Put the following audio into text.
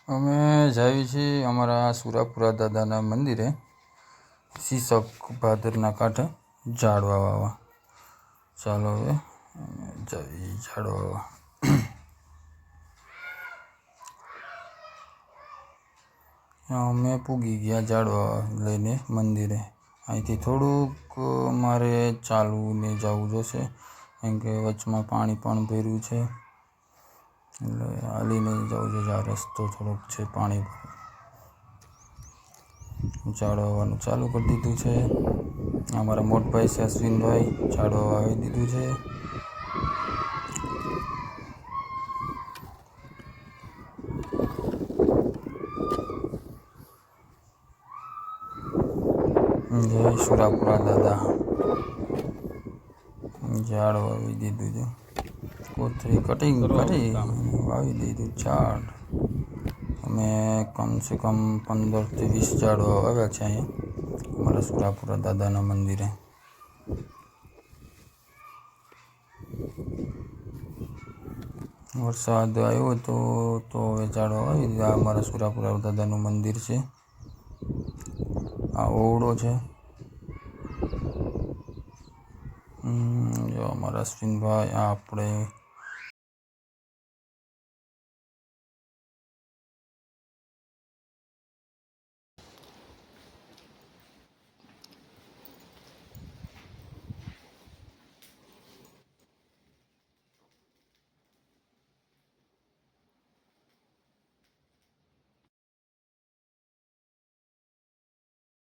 અમે જઈએ છીએ અમારા સુરાપુરા દાદાના મંદિરે શીશક ભાદરના કાંઠે ઝાડવા વાવવા. ચાલો હવે જઈએ ઝાડવા વાવવા. અમે પૂગી ગયા ઝાડવા લઈને મંદિરે. અહીંથી થોડુંક મારે ચાલવું જવું જોશે, કેમ કે વચમાં પાણી પણ ભર્યું છે, એટલે હાલીને જવું જોઈએ. આ રસ્તો થોડોક છે પાણી ઝાડવા વાવવાનું ચાલુ કરી દીધું છે. અમારા મોટભાઈ છે અશ્વિનભાઈ, ઝાડવા વાવી દીધું છે. જય સુરાપુરા દાદા. ઝાડ વાવી દીધું છે, કોથળી કટિંગ કરી વાવી દીધું ઝાડ. અમે કમસે કમ 15 થી 20 ઝાડવા વાવ્યા છે અહીંયા અમારા સુરાપુરા દાદાના મંદિરે. વરસાદ આવ્યો હતો તો હવે ઝાડવા વાવી દીધા. અમારા સુરાપુરા દાદાનું મંદિર છે. આ ઓવડો છે. જો અમારા અશ્વિનભાઈ, આ આપણે